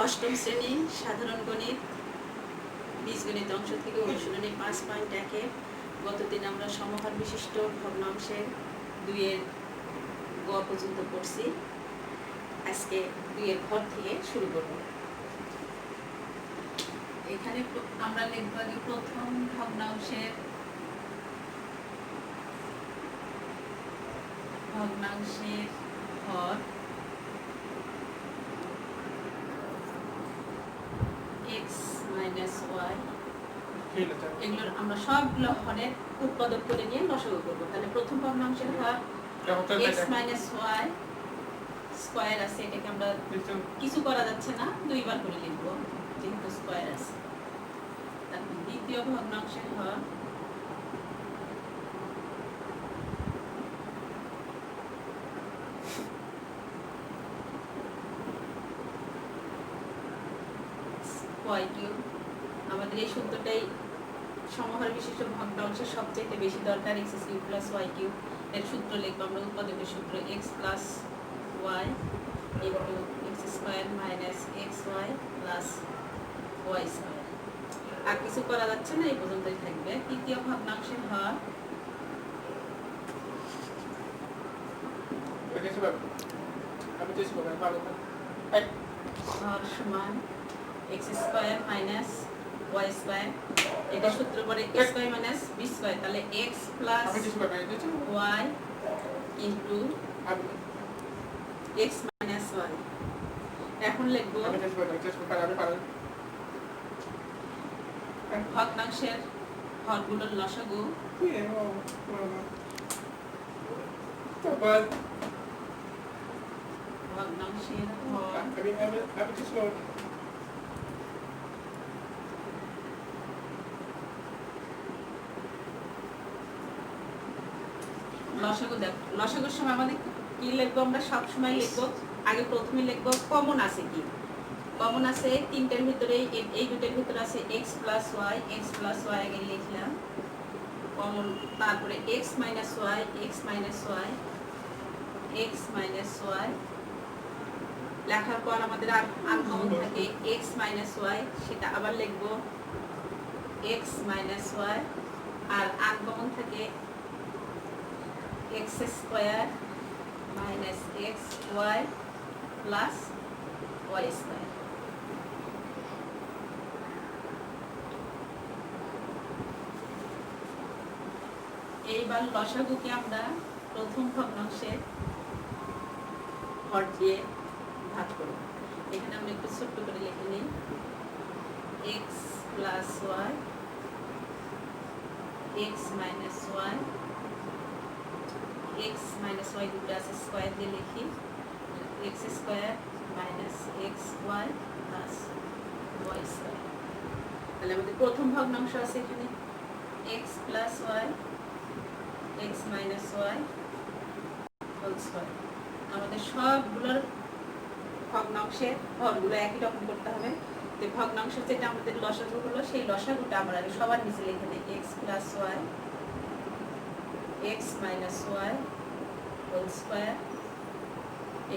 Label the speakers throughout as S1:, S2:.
S1: অষ্টম শ্রেণী সাধারণ গণিত বীজগণিত অংশ থেকে অনুশীলনী 5.1 গতদিন আমরা সমহার বিশিষ্ট ভগ্নাংশের 2-এর গ পর্যন্ত পড়ছি। আজকে 2-এর ঘর থেকে শুরু করব। এখানে আমরা লিখব আগে প্রথম ভগ্নাংশের ঘর x minus y, এগুলোর আমরা সবগুলো হরের উৎপাদক করে নিয়ে লসাগু করবো। তাহলে প্রথম ভগ্নাংশের ঘর x minus y স্কয়ার আছে, এটাকে আমরা কিছু করা যাচ্ছে না, দুইবার করে লিখবো যেহেতু স্কয়ার আছে। তারপর দ্বিতীয় ভগ্নাংশের ঘর y কিউব। আমাদের এই সূত্রটাই সমহার বিশিষ্ট ভগ্নাংশের সবচেয়ে বেশি দরকার। x cube plus y cube এর সূত্র লিখবো আমরা, উৎপাদকের সূত্র x plus y into x square minus xy plus y square. আর কিছু করা যাচ্ছে না, এই পর্যন্তই থাকবে। তৃতীয় ভগ্নাংশের হর সমান x square minus y square, এটা সূত্র পরে x square minus b square, তাহলে x plus y into x minus y। এখন লিখব ভগ্নাংশের হরগুলোর লসাগু ভগ্নাংশের হর লসাগু দেখ। লসাগুর সময় আমাদের কি লিখবো? আমরা সব সময় লিখবো আগে প্রথমে লিখবো কমন আছে কি। কমন আছে তিনটার ভিতরে, এই দুটোর ভিতরে আছে x plus y, x plus y আগে লিখলাম কমন। তারপরে x minus y, x minus y, x minus y লেখার পর আমাদের আর আনকমন থাকে x মাইনাস y, সেটা আবার লিখবো x মাইনাস y। আর আনকমন থাকে x square minus xy plus y square. এইবার লসাগুকে আমরা প্রথম ভগ্নাংশের হর দিয়ে ভাগ করব। এখানে আমরা একটু ছোট্ট করে লিখে নিই x plus y, x minus y, x minus y দুটো আছে স্কয়ার দিয়ে লিখি x square minus xy plus y square. তাহলে আমাদের প্রথম ভগ্নাংশ আছে এখানে x plus y, x minus y whole square. আমাদের সবগুলোর ভগ্নাংশের হরগুলো একই রকম করতে হবে। তো ভগ্নাংশ যেটা আমাদের লসাগু হলো, সেই লসাগুটা আমরা আগে সবার নিচে লিখে দিই x plus y, x minus y whole square,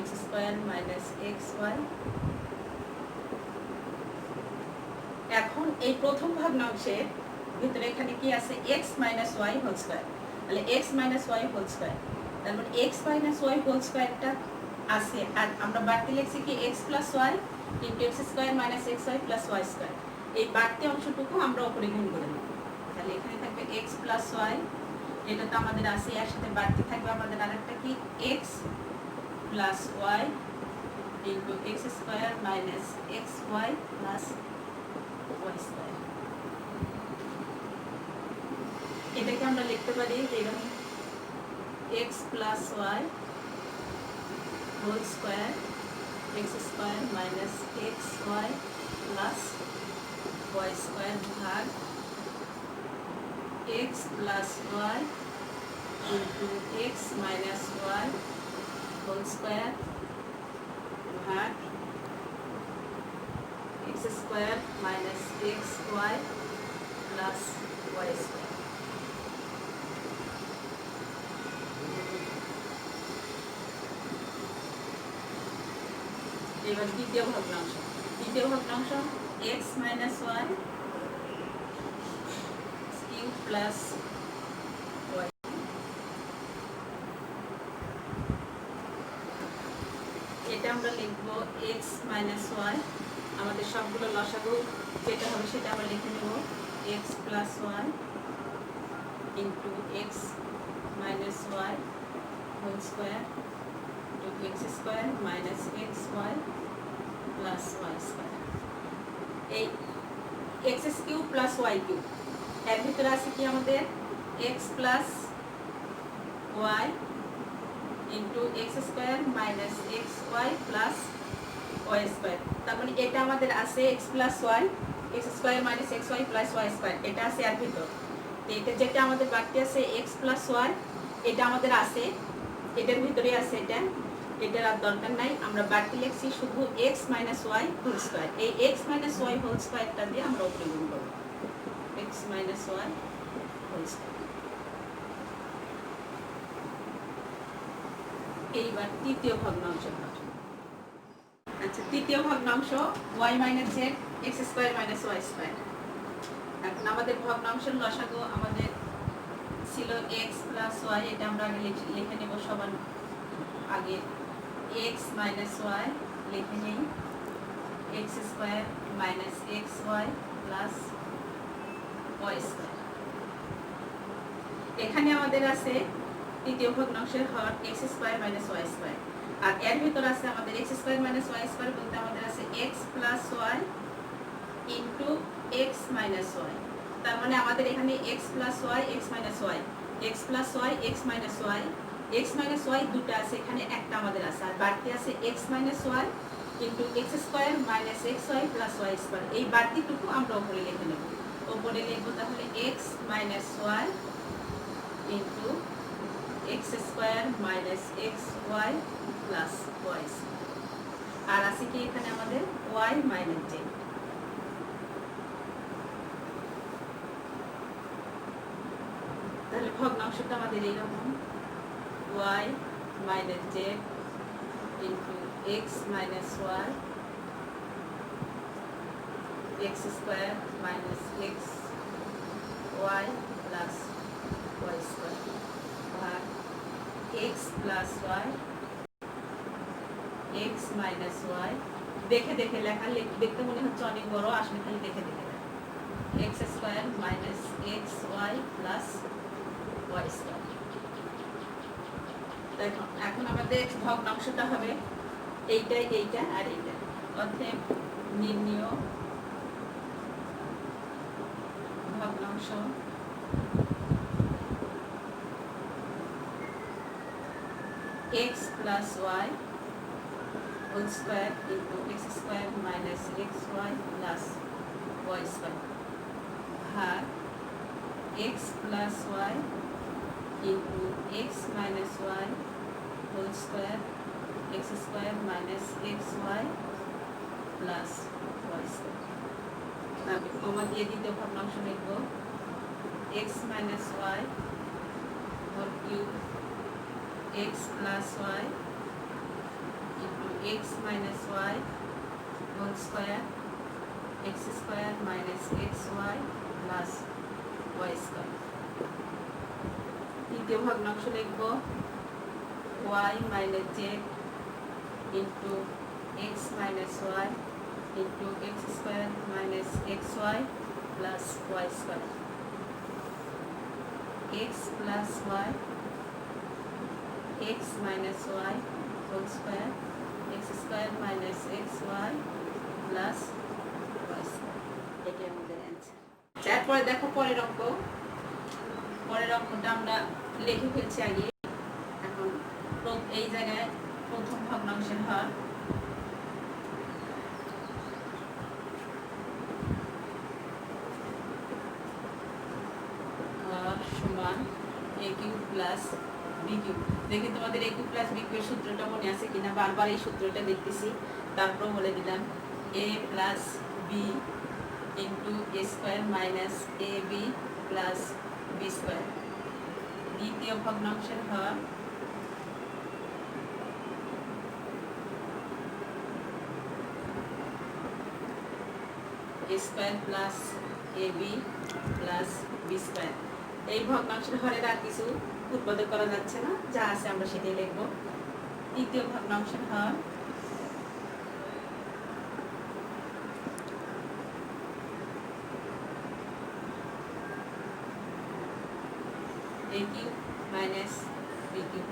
S1: x square minus xy। এখন এই প্রথম ভগ্নাংশের ভিতরে এখানে কি আছে x minus y whole square, তাহলে x minus y whole square, তারপর x minus y whole squareটা আছে। আর আমরা বাড়তি লিখছি কি x plus y into x square minus xy plus y square। এই বাড়তি অংশটুকু আমরা উপরে গুণ করে নেব। তাহলে এখানে থাকবে x plus y, এটা তো আমাদের আছে, এর সাথে বাড়তি থাকবে আমাদের আরেকটা কি x plus y into x square minus xy plus y square. এটাকে আমরা লিখতে পারি এরকম x plus y whole square, x square minus xy plus y square ভাগ x plus y into x minus y whole square ভাগ x square minus xy plus y square। এবার দ্বিতীয় ভগ্নাংশ তৃতীয় ভগ্নাংশ x minus y cube plus y. এটা আমরা লিখব x মাইনাস ওয়াই, আমাদের সবগুলো লসাগু যেটা হবে সেটা আমরা লিখে নেব x plus Y into X minus Y whole square to X square minus X Y plus Y square. এই X cube plus Y cube এর ভিতরে আছে কি আমাদের X plus Y into X square minus X Y plus Y square. তার মানে এটা আমাদের আছে X plus Y X square minus X Y plus Y square, এটা আছে এর ভিতর। তো এটা যেটা আমাদের বাকি আছে এক্স প্লাস ওয়াই, এটা আমাদের আছে এটার ভিতরে আছে, এটার আর দরকার নাই, আমরা বাকি লিখছি শুধু x minus Y whole square. এই এক্স মাইনাস ওয়াই হোল স্কোয়ারটা দিয়ে আমরা উপরে গুণ করব x minus Y whole square. এইবার তৃতীয় ভগ্নাংশ। আচ্ছা, তৃতীয় ভগ্নাংশ y minus z x square minus y square. এখন আমাদের ভগ্নাংশের লসাগু আমাদের ছিল x প্লাস y, এটা আমরা আগে লিখে নেব সবার আগে x মাইনাস y লিখে নেই x square minus xy plus y square. এখানে আমাদের আছে তৃতীয় ভগ্নাংশের হর x square minus y square, আর এর ভিতর আছে আমাদের x square minus y square বলতে আমাদের আছে x plus y into x minus y। তার মানে আমাদের এখানে x plus y x minus y x plus y x minus y x minus y দুটো আছে, এখানে একটা আমাদের আছে, আর বাড়তি আছে x minus y into x square minus xy plus y square. এই বাড়তিটুকু আমরা উপরে লিখে নেব, উপরে লিখব তাহলে x minus y into x square minus xy plus y square. আর আছে কি এখানে আমাদের y মাইনাস z। তাহলে ভগ্নাংশটা আমাদের এইরকম y minus z into x minus y x square minus xy plus y square ভাগ x plus y x minus y। দেখে দেখে লেখা, দেখতে মনে হচ্ছে অনেক বড়, আসলে খালি দেখে দেখে লেখা x square minus xy plus y square. দেখো এখন আমাদের ভগ্নাংশটা হবে এইটা এইটা আর এইটা, অতএব নির্ণয় ভগ্নাংশ x plus y whole square into x square minus xy plus y square ভাগ x plus y into x minus y whole square x square minus xy plus y square। আমি কমা দিয়ে দ্বিতীয় ভগ্নাংশ লিখব x minus y whole cube x plus y into x minus y whole square x square minus xy plus y square। তৃতীয় ভগ্নাংশ লিখব y minus z into x minus y into x square minus xy plus y square x plus y x minus y whole square x square minus xy plus y square। এটাই আমাদের answer. তারপরে দেখো পরের অঙ্কটা আমরা লিখে ফেলছি আগে। এখন এই জায়গায় প্রথম ভগ্নাংশের হর সমান a cube plus b cube. দেখি তোমাদের a কিউব প্লাস b কিউবের সূত্রটা মনে আছে কিনা, বারবার এই সূত্রটা দেখতেছি, তারপর বলে দিলাম a plus b into a square minus ab plus b square. দ্বিতীয় ভগ্নাংশের হর এ square plus A B plus B square. এই ভগ্নাংশের হরের আর কিছু উৎপাদন করা যাচ্ছে না, যা আছে আমরা সেটাই লিখব। তৃতীয় ভগ্নাংশের হর এ কিউব মাইনাস বি কিউব।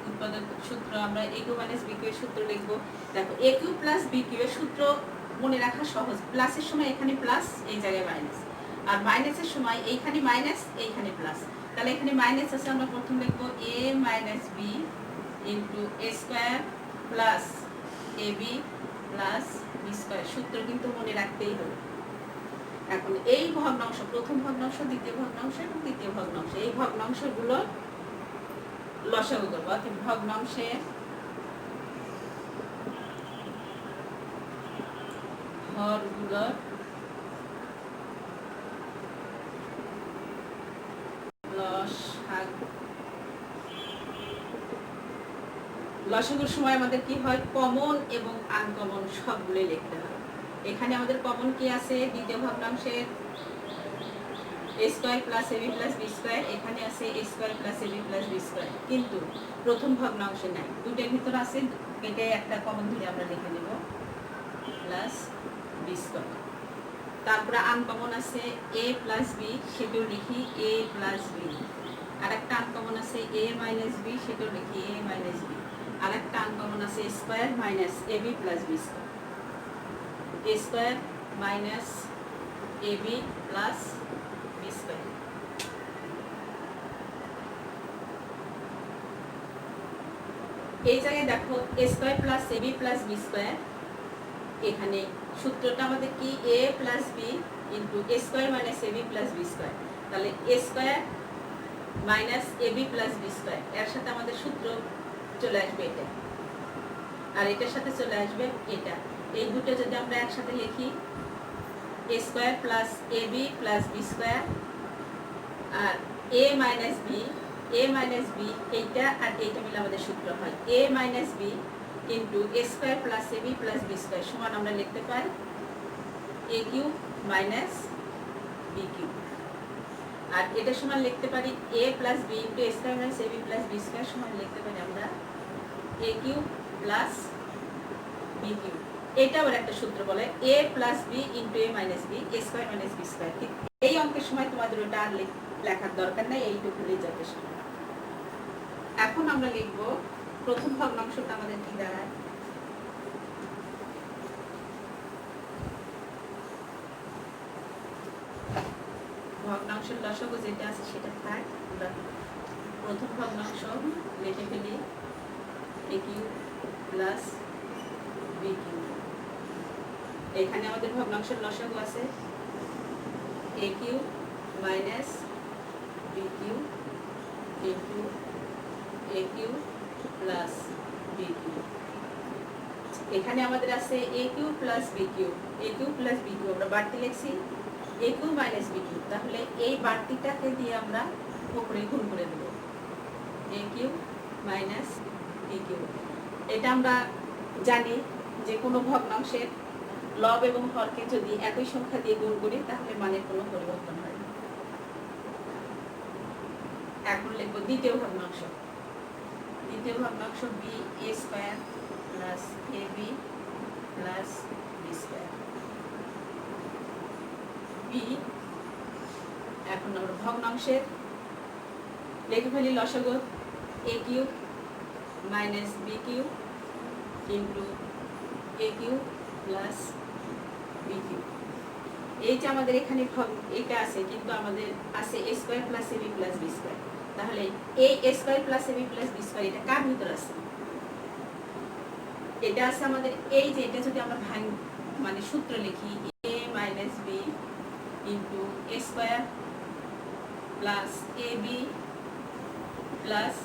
S1: উৎপাদক সূত্র আমরা এ কিউব মাইনাস বি কিউব এর সূত্র লিখব। দেখো এ কিউব প্লাস বি কিউব এর সূত্র মনে রাখা সহজ। প্লাসের সময় এখানে প্লাস, এই জায়গায় মাইনাস, আর মাইনাসের সময় এইখানে মাইনাস, এইখানে প্লাস। তাহলে এখানে মাইনাস আছে, আমরা প্রথম লিখব এ minus B into A square plus A B plus B square. সূত্র কিন্তু মনে রাখতেই হবে। এখন এই ভগ্নাংশ, প্রথম ভগ্নাংশ, দ্বিতীয় ভগ্নাংশ এবং তৃতীয় ভগ্নাংশ, এই ভগ্নাংশগুলো লসাগু করবো। অর্থাৎ ভগ্নাংশের হরগুলোর লসাগুর সময় আমাদের কি হয়, কমন এবং আনকমন সবগুলোই লিখতে হয়। এখানে আমাদের কমন কি আছে, দ্বিতীয় ভগ্নাংশের A square plus A B plus B square, এখানে আছে A square plus A B plus B square. কিন্তু প্রথম ভগ্নাংশে নাই, দুটোর ভিতর আছে, এটাই একটা কমন ধরে আমরা লিখে নেব প্লাস বি স্কোয়ার। তারপরে আনকমন আছে এ প্লাস বি, সেটাও লিখি এ প্লাস বি। আর একটা আনকমন আছে এ মাইনাস বি, সেটাও লিখি এ মাইনাস বি। আর একটা আনকমন আছে স্কোয়ার মাইনাস এ বি প্লাস বি স্কোয়ার, এ স্কোয়ার মাইনাস এ বি প্লাস বি স্কোয়ার। এই জায়গায় দেখো এ square plus A B plus B square, এখানে সূত্রটা আমাদের কি এ প্লাস বি ইন্টু এ স্কোয়ার মাইনাস এ বি প্লাস বি স্কোয়ার। তাহলে এ স্কোয়ার মাইনাস এ B plus B square, এর সাথে আমাদের সূত্র চলে আসবে এটা, আর এটার সাথে চলে আসবে এটা। এই দুটো যদি আমরা একসাথে লিখি এ square plus A B plus B square, R A minus b, A minus B এইটা আর এইটা মিলে আমাদের সূত্র হয় এ minus B into A square plus A B plus B square সমান আমরা লিখতে পাই এ কিউব মাইনাস বি কিউব। আর এটা সমান লিখতে পারি এ প্লাস বি ইন্টু এ স্কোয়ার মাইনাস এ বি প্লাস বি স্কোয়ার সমান লিখতে পারি আমরা এ কিউব প্লাস বি কিউব। এটা আবার একটা সূত্র বলে a plus b into a minus b A square minus b square. এই অঙ্কের সময় তোমাদের ওটা আর লেখার দরকার নেই, এইটুকুই যথেষ্ট। এখন আমরা লিখব প্রথম ভগ্নাংশটা আমাদের কি দাঁড়ায়, ভগ্নাংশের লসাগু যেটা আছে সেটা থাক, আমরা প্রথম ভগ্নাংশ লিখে ফেলি A cube plus B cube. এখানে আমাদের ভগ্নাংশের লসাগু আছে A cube minus B cube into A cube plus B cube. এখানে আমাদের আছে A cube plus B cube, A cube plus B cube আমরা বাড়তি লিখছি A cube minus B cube. তাহলে এই বাড়তিটাকে দিয়ে আমরা উপরে গুণ করে দেব A cube minus B cube. এটা আমরা জানি যে কোনো ভগ্নাংশের লব এবং হরকে যদি একই সংখ্যা দিয়ে গুণ করি তাহলে মানের কোনো পরিবর্তন হয় না। এখন লিখব দ্বিতীয় ভগ্নাংশ, দ্বিতীয় ভগ্নাংশ B A square plus A B plus B square B. এখন আমরা ভগ্নাংশের লিখে ফেলি লসাগু A cube minus B cube into A cube plus B cube. এই যে আমাদের এখানে এটা আছে, কিন্তু আমাদের আছে A square plus A B plus B square. তাহলে এই A square plus A B plus B square এটা কার ভিতর আছে, এটা আছে আমাদের এই যে, এটা যদি আমরা ভাঙ মানে সূত্র লিখি এ minus B into A square plus A B plus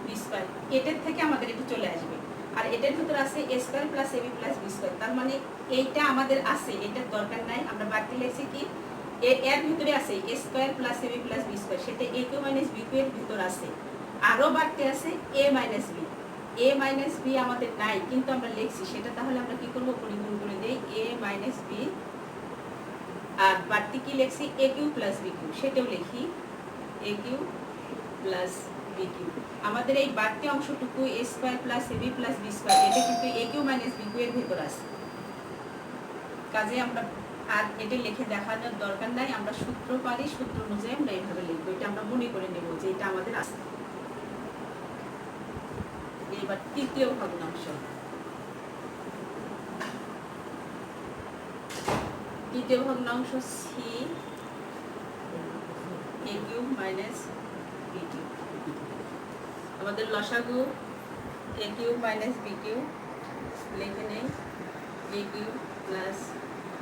S1: B square, এটার থেকে আমাদের এটা চলে আসবে। আর এটার ভিতর আছে A square plus A B plus B square, তার মানে এইটা আমাদের আছে, এটার দরকার নাই, আমরা বাড়তি লিখছি কি এর ভিতরে আছে A square plus A B plus B square, সেটা এ কিউ মাইনাস বি কিউ এর ভিতর আছে। আরও বাড়তি আছে এ মাইনাস বি, এ মাইনাস বি আমাদের নাই কিন্তু আমরা লিখছি সেটা, তাহলে আমরা কি করবো পরিগুণ করে দেই এ মাইনাস বি আর বাড়তি কি লিখছি এ কিউ প্লাস বি কিউ, সেটাও লিখি এ কিউ প্লাস বি কিউ। আমাদের এই বাড়তি অংশটুকু এ square plus A B plus B square, এটা কিন্তু এ কিউ মাইনাস বি কিউ এর ভিতর আছে। কাজে আমরা আর এটা লিখে দেখানোর দরকার নাই, আমরা সূত্র পারি, সূত্র অনুযায়ী আমরা এইভাবে লিখবো, এটা আমরা মনে করে নেব যে এটা আমাদের আছে। এবার তৃতীয় ভগ্নাংশ, তৃতীয় ভগ্নাংশ সি এ কিউ মাইনাস বি কিউ। আমাদের লসাগু এ কিউ মাইনাস বি কিউ, লিখে নেই এ কিউ প্লাস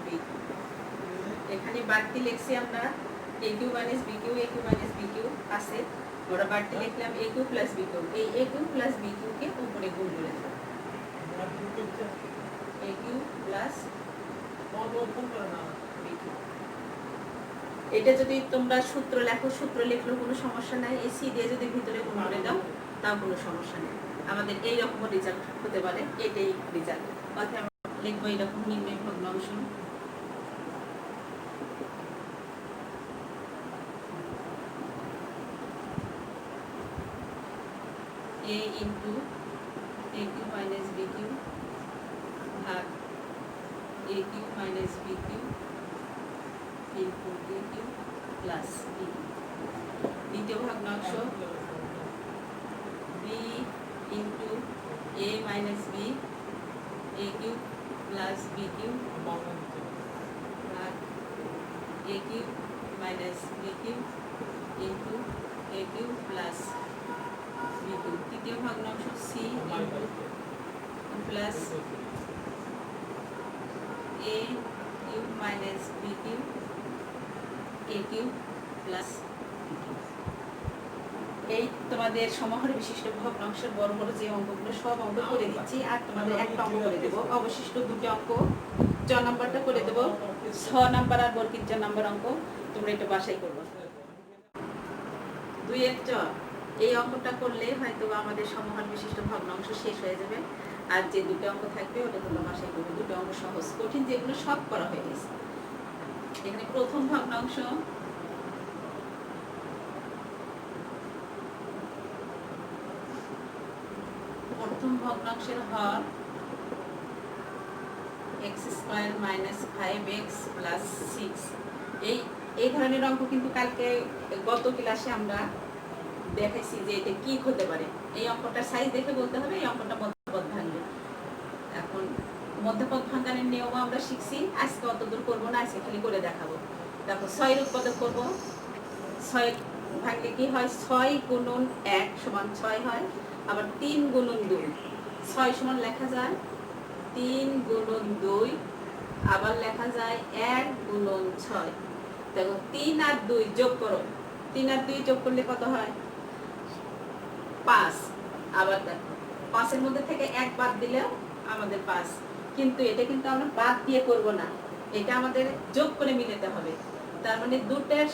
S1: বি কিউ। এখানে বাড়তি লিখছি আমরা এ কিউ মাইনাস বি কিউ, এ কিউ মাইনাস বি কিউ আছে, আমরা বাড়তি লিখলাম এ কিউ প্লাস বি কিউ। এই এ কিউ প্লাস বি কিউ কে উপরে গুণ করে দেব, এ কিউ প্লাস বি কিউ। এটা যদি তোমরা সূত্র লেখো, সূত্র লিখলেও কোনো সমস্যা নাই, এই সি দিয়ে যদি ভিতরে গুণ করে দাও তাও কোনো সমস্যা নেই। আমাদের এইরকম রেজাল্ট হতে পারে, এটাই রেজাল্ট। অর্থাৎ আমরা লিখবো এইরকম নির্ণয় ভগ্নাংশ a into a q minus b q R a q minus b q into a q plus b q। দ্বিতীয় ভগ্নাংশ b into a minus b a q plus b q R a q minus b q into a q plus b q। তৃতীয় ভগ্নাংশ c into plus a q minus b q a q plus b q। এই তোমাদের সমাহার বিশিষ্ট ভগ্নাংশের বড় বড় যে অঙ্কগুলো সব অঙ্ক করে দিচ্ছি, আর তোমাদের একটা অঙ্ক করে দেবো, অবশিষ্ট দুটো অঙ্ক, চ নাম্বারটা করে দেবো, 6 নাম্বার আর বর্গের চ নাম্বার অঙ্ক তোমরা এটা বাসায় করবো। 2 এর চ এই অঙ্কটা করলে হয়তো আমাদের সমাহার বিশিষ্ট ভগ্নাংশ শেষ হয়ে যাবে, আর যে দুটো অঙ্ক থাকবে ওটা তোমরা বাসায় করবে। দুটো অঙ্ক সহজ, কঠিন যেগুলো সব করা হয়ে গেছে। এখানে প্রথম ভগ্নাংশ ভগ্নাংশের হর x² - 5x + 6। এই ধরনের অঙ্ক কিন্তু কালকে গত ক্লাসে আমরা দেখাইছি যে এটা কি হতে পারে। এই অঙ্কটার সাইজ দেখে বলতে হবে এই অঙ্কটা মধ্যপদ ভাঙবে। এখন মধ্যপদ ভাঙানোর নিয়ম আমরা শিখছি, আজকে অতদূর করবো না, আজকে খালি করে দেখাবো। তারপর 6 এর উৎপাদক করবো। 6 ভাঙলে কি হয়, 6 × 1 = 6 হয়, আবার 3 × 2 6 সমান লেখা যায় 3 × 2, আবার লেখা যায় 1 × 6। দেখো 3 আর 2 যোগ করো, 3 আর 2 যোগ করলে কত হয় 5। আবার দেখো 5 এর মধ্যে থেকে 1 বাদ দিলেও আমাদের 5, কিন্তু এটা কিন্তু আমরা বাদ দিয়ে করব না, এটা আমাদের যোগ করে মিলাতে হবে। তার মানে দুটোর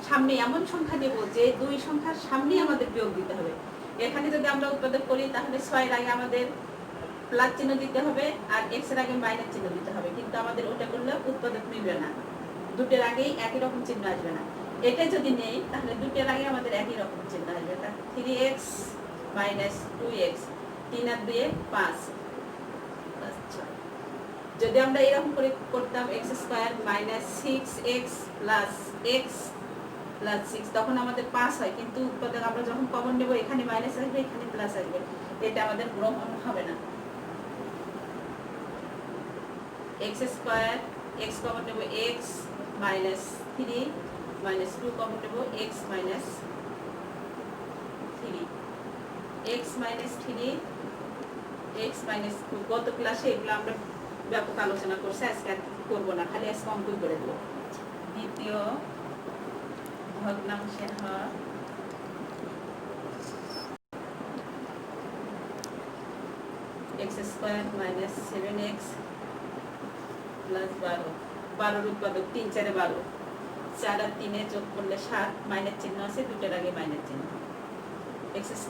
S1: সামনে এমন সংখ্যা দেব যে দুই সংখ্যার সামনে আমাদের বিয়োগ দিতে হবে। এখানে যদি আমরা উৎপাদক করি তাহলে 6 এর আগে আমাদের প্লাস চিহ্ন দিতে হবে আর x এর আগে মাইনাস চিহ্ন দিতে হবে, কিন্তু আমাদের ওটা করলে উৎপাদক মিলবে না, দুটোর আগেই একই রকম চিহ্ন আসবে না। এটা যদি নেই তাহলে দুটোর আগে আমাদের একই রকম চিহ্ন আসবে। 3x - 2x, 3 আর 2 5। আচ্ছা, যদি আমরা এরকম করে করতাম x² - 6x + x + 6, তখন আমাদের 5 হয়, কিন্তু উৎপাদক আমরা যখন কমন নেব এখানে মাইনাস আসবে, এখানে প্লাস আসবে, এটা আমাদের গ্রহণ হবে না। x² x কমন নেব x - 3 - 2 কমন নেব x - 3, x - 3 x - 2। গত ক্লাসে এগুলো আমরা ব্যাপক আলোচনা করছি, আজকে আর করবো না, খালি আজকে অঙ্কই করে দেবো। দ্বিতীয় ভগ্নাংশের হর x² - 7x + 12। 12 উৎপাদক 3 4 12, 4 আর 3 যোগ করলে 7, মাইনাস চিহ্ন আছে, দুটোর আগে মাইনাস চিহ্ন। x² -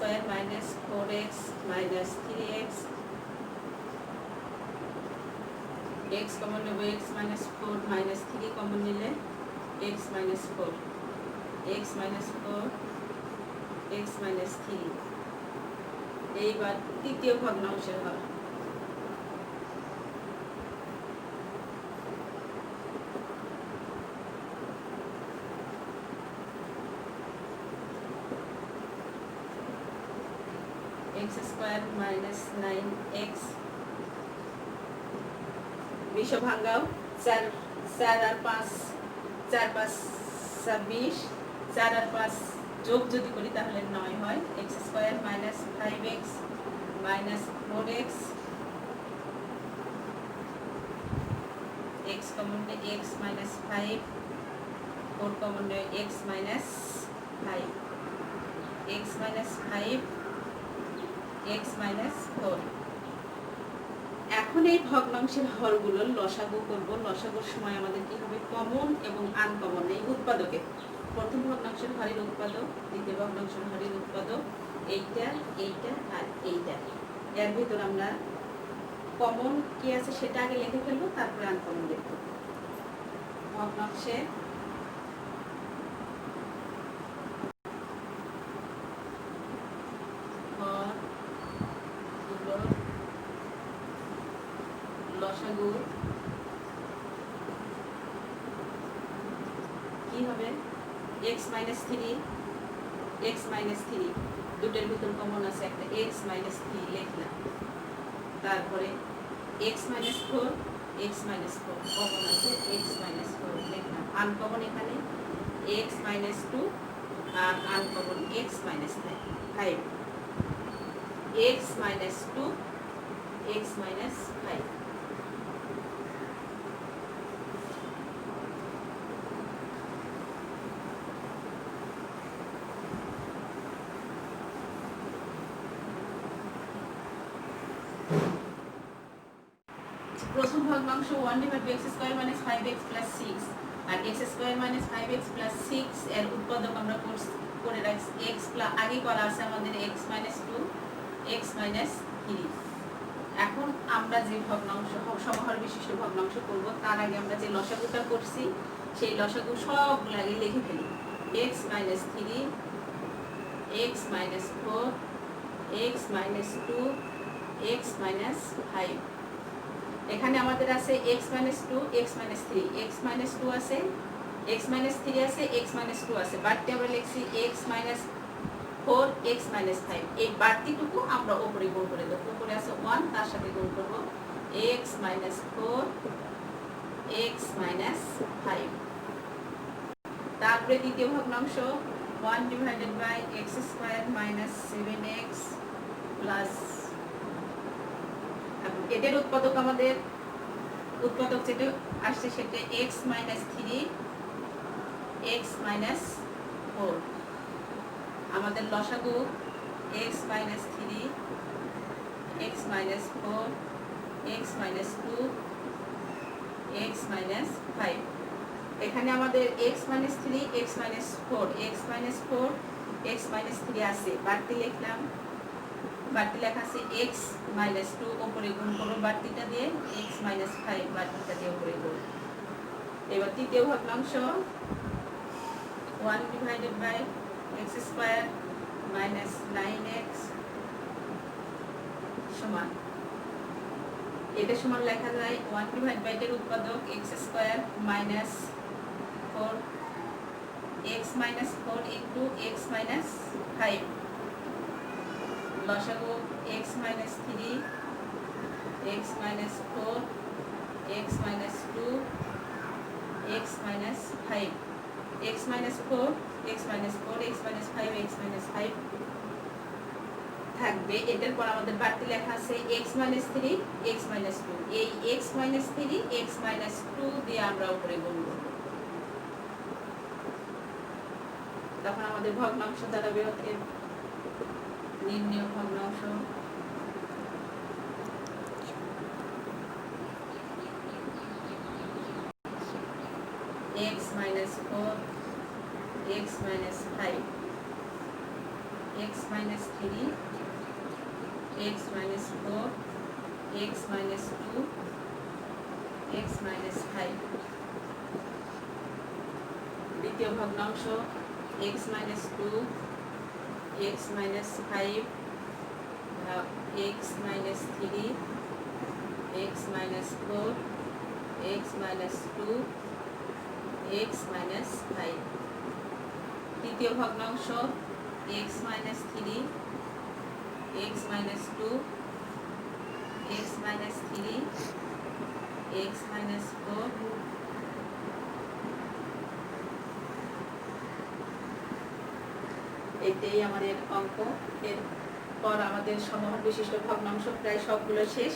S1: 4x - 3x x common নেব x minus 4 minus 3 কমন নিলে x minus 4 x minus 4 x minus 3 এইবার তৃতীয় ভগ্নাংশের হর x square minus 9x 20 ভাঙাও 4 আর 5 4 5 26 4 আর 5 যোগ যদি করি তাহলে 9 হয় x square minus 5x minus 4x x common নে x minus 5 4 কমন নে x minus 5 x minus 5 x minus 4 এখন এই ভগ্নাংশের হরগুলোর লসাগু করব লসাগুর সময় আমাদের কি হবে কমন এবং আনকমন এই উৎপাদকে প্রথম ভগ্নাংশের হরের উৎপাদক দ্বিতীয় ভগ্নাংশের হরের উৎপাদক এইটা এইটা আর এইটা এর ভিতর আমরা কমন কি আছে সেটা আগে লিখে ফেলবো তারপরে আনকমন লিখব ভগ্নাংশে লসাগু কি হবে x minus 3 x minus 3 দুটোর ভিতর কমন আছে একটা x minus 3 লিখলাম তারপরে x minus 4 x minus 4 common আছে x minus 4 লিখলাম আনকমন এখানে x minus 2 আর uncommon x minus 5 x minus 2 x minus 5 প্রথম ভগ্নাংশ 1 divide by x square minus 5x plus 6 আর x square minus 5x plus 6 এর উৎপাদক আমরা করে রাখছি x প্লাস আগে করা আছে আমাদের x মাইনাস 2 x মাইনাস 3 এখন আমরা যে ভগ্নাংশ সমহর বিশিষ্ট ভগ্নাংশ করব তার আগে আমরা যে লসাগুটা করছি সেই লসাগু সবগুলো আগে লিখে ফেলি x minus 3 x minus 4 x minus 2 x minus 5 এখানে আমাদের আছে x minus 2 x minus 3 x minus 2 আছে x minus 3 আছে x minus 2 আছে বাড়তি আমরা লিখছি x minus 4 x minus 5 এই বাড়তিটুকু আমরা উপরে গুণ করে দেব উপরে আছে 1 তার সাথে গুণ করব x minus 4 x minus 5 তারপরে দ্বিতীয় ভগ্নাংশ 1 divided by x square minus 7x plus এদের উৎপাদক আমাদের উৎপাদক যেটা আসছে সেটা x minus 3 x minus 4 আমাদের লসাগু x minus 3 x minus 4 x minus 2 x minus 5 এখানে আমাদের x minus 3 x minus 4 x minus 4 x minus 3 আছে বাড়তি লিখলাম বাড়তি লেখা আছে x minus 2 উপরে গুণ করব বাড়তিটা দিয়ে x minus 5 বাড়তিটা দিয়ে উপরে গুণ এবার তৃতীয় ভগ্নাংশ 1 divided by x square minus 9x সমান এটা সমান লেখা যায় 1 divided by এর উৎপাদক x square minus 4 x minus 4 into x minus 5 লসাগু x minus 3 x minus 4 x minus 2 x minus 5 x minus 4 x minus 4 x minus 5 x minus 5 থাকবে এটার পর আমাদের বাড়তি লেখা আছে x minus 3 x minus 2 এই x minus 3 x minus 2 দিয়ে আমরা উপরে গুণ করব তখন আমাদের ভগ্নাংশ দাঁড়াবে হচ্ছে নির্ণয় ভগ্নাংশ x minus 4 x minus 5 x minus 3 x minus 4 x minus 2 x minus 5 দ্বিতীয় ভগ্নাংশ x minus 2 x minus 5 ভাগ x minus 3 x minus 4 x minus 2 x minus 5 তৃতীয় ভগ্নাংশ x minus 3 x minus 2 x minus 3 x minus 4 এটাই আমাদের অঙ্ক। এরপর আমাদের সমহর বিশিষ্ট ভগ্নাংশ প্রায় সবগুলো শেষ।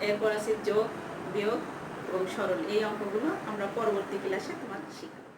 S1: এরপর আছে যোগ, বিয়োগ এবং সরল। এই অঙ্কগুলো আমরা পরবর্তী ক্লাসে তোমার শিখাবো।